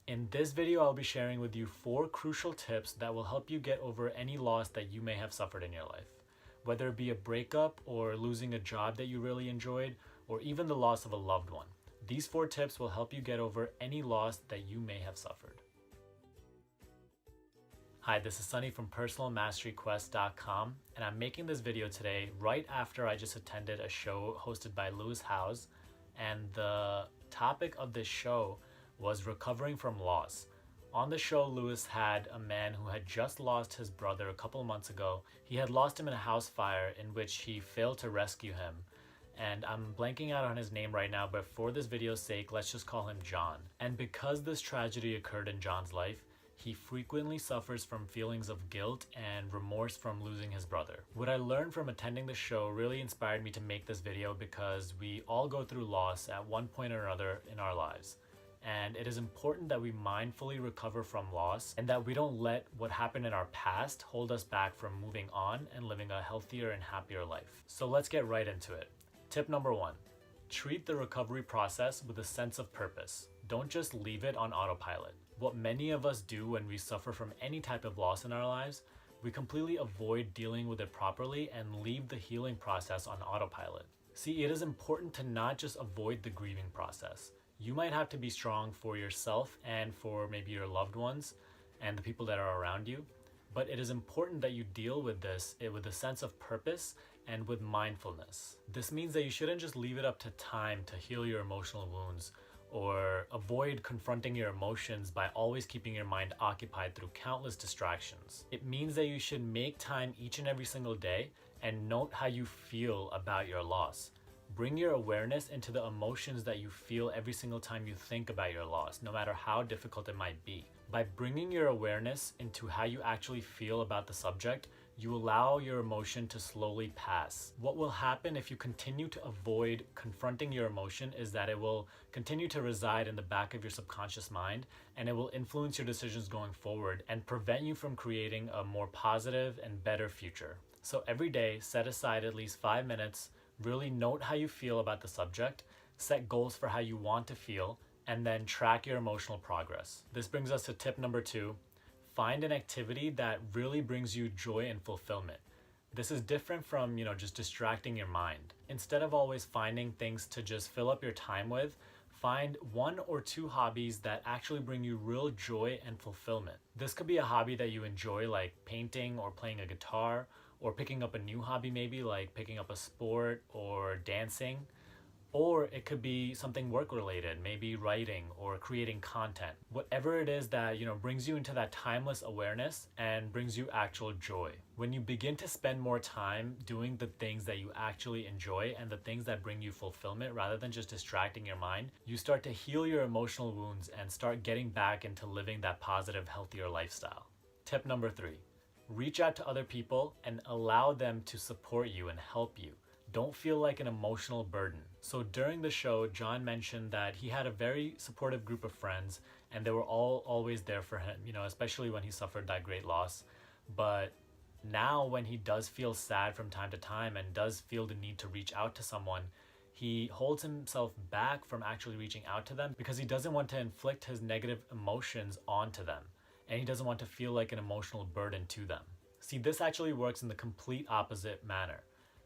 In this video, I'll be sharing with you 4 crucial tips that will help you get over any loss that you may have suffered in your life. Whether it be a breakup or losing a job that you really enjoyed, or even the loss of a loved one. These 4 tips will help you get over any loss that you may have suffered. Hi, this is Sunny from personalmasteryquest.com, and I'm making this video today right after I just attended a show hosted by Lewis Howes, and the topic of this show was recovering from loss. On the show, Lewis had a man who had just lost his brother a couple months ago. He had lost him in a house fire in which he failed to rescue him. And I'm blanking out on his name right now, but for this video's sake, let's just call him John. And because this tragedy occurred in John's life, he frequently suffers from feelings of guilt and remorse from losing his brother. What I learned from attending the show really inspired me to make this video because we all go through loss at one point or another in our lives. And it is important that we mindfully recover from loss and that we don't let what happened in our past hold us back from moving on and living a healthier and happier life. So let's get right into it. Tip number 1, treat the recovery process with a sense of purpose. Don't just leave it on autopilot. What many of us do when we suffer from any type of loss in our lives, we completely avoid dealing with it properly and leave the healing process on autopilot. See, it is important to not just avoid the grieving process. You might have to be strong for yourself and for maybe your loved ones and the people that are around you, but it is important that you deal with this with a sense of purpose and with mindfulness. This means that you shouldn't just leave it up to time to heal your emotional wounds or avoid confronting your emotions by always keeping your mind occupied through countless distractions. It means that you should make time each and every single day and note how you feel about your loss. Bring your awareness into the emotions that you feel every single time you think about your loss, no matter how difficult it might be. By bringing your awareness into how you actually feel about the subject, you allow your emotion to slowly pass. What will happen if you continue to avoid confronting your emotion is that it will continue to reside in the back of your subconscious mind, and it will influence your decisions going forward and prevent you from creating a more positive and better future. So every day, set aside at least 5 minutes. Really note how you feel about the subject, set goals for how you want to feel, and then track your emotional progress. This brings us to tip number 2. Find an activity that really brings you joy and fulfillment. This is different from, just distracting your mind. Instead of always finding things to just fill up your time with, find 1 or 2 hobbies that actually bring you real joy and fulfillment. This could be a hobby that you enjoy, like painting or playing a guitar, or picking up a new hobby, maybe like picking up a sport or dancing. Or it could be something work related, maybe writing or creating content. Whatever it is that brings you into that timeless awareness and brings you actual joy. When you begin to spend more time doing the things that you actually enjoy and the things that bring you fulfillment rather than just distracting your mind, you start to heal your emotional wounds and start getting back into living that positive, healthier lifestyle. Tip number 3. Reach out to other people and allow them to support you and help you. Don't feel like an emotional burden. So during the show, John mentioned that he had a very supportive group of friends and they were all always there for him, especially when he suffered that great loss. But now when he does feel sad from time to time and does feel the need to reach out to someone, he holds himself back from actually reaching out to them because he doesn't want to inflict his negative emotions onto them. And he doesn't want to feel like an emotional burden to them. See, this actually works in the complete opposite manner.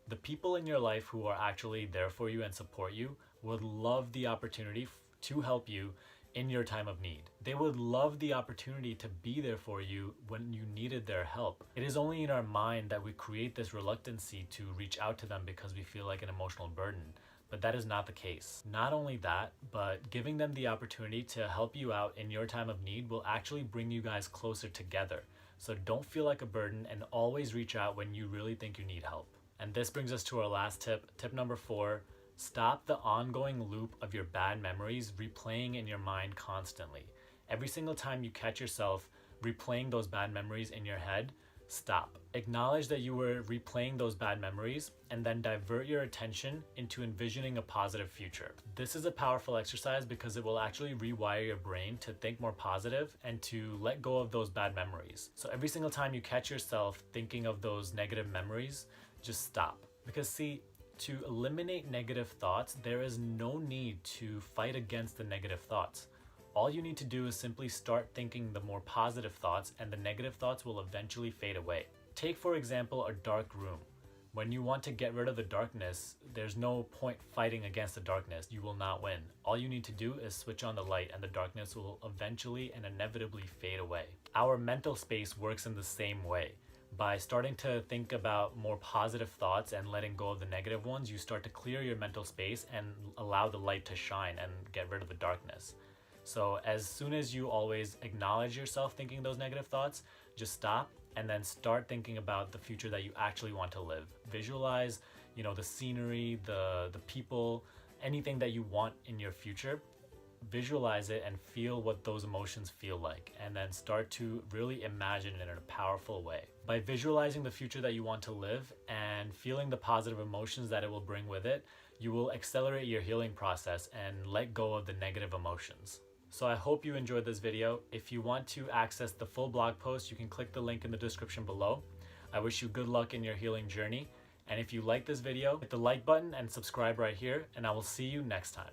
The people in your life who are actually there for you and support you would love the opportunity to help you in your time of need. They would love the opportunity to be there for you when you needed their help. It is only in our mind that we create this reluctancy to reach out to them because we feel like an emotional burden. But that is not the case. Not only that, but giving them the opportunity to help you out in your time of need will actually bring you guys closer together. So don't feel like a burden and always reach out when you really think you need help. And this brings us to our last tip. Tip number 4, stop the ongoing loop of your bad memories replaying in your mind constantly. Every single time you catch yourself replaying those bad memories in your head, stop. Acknowledge that you were replaying those bad memories and then divert your attention into envisioning a positive future. This is a powerful exercise because it will actually rewire your brain to think more positive and to let go of those bad memories. So every single time you catch yourself thinking of those negative memories, just stop. Because see, to eliminate negative thoughts, there is no need to fight against the negative thoughts. All you need to do is simply start thinking the more positive thoughts, and the negative thoughts will eventually fade away. Take, for example, a dark room. When you want to get rid of the darkness, there's no point fighting against the darkness. You will not win. All you need to do is switch on the light, and the darkness will eventually and inevitably fade away. Our mental space works in the same way. By starting to think about more positive thoughts and letting go of the negative ones, you start to clear your mental space and allow the light to shine and get rid of the darkness. So as soon as you always acknowledge yourself thinking those negative thoughts, just stop and then start thinking about the future that you actually want to live. Visualize, the scenery, the people, anything that you want in your future. Visualize it and feel what those emotions feel like, and then start to really imagine it in a powerful way. By visualizing the future that you want to live and feeling the positive emotions that it will bring with it, you will accelerate your healing process and let go of the negative emotions. So I hope you enjoyed this video. If you want to access the full blog post, you can click the link in the description below. I wish you good luck in your healing journey. And if you like this video, hit the like button and subscribe right here, and I will see you next time.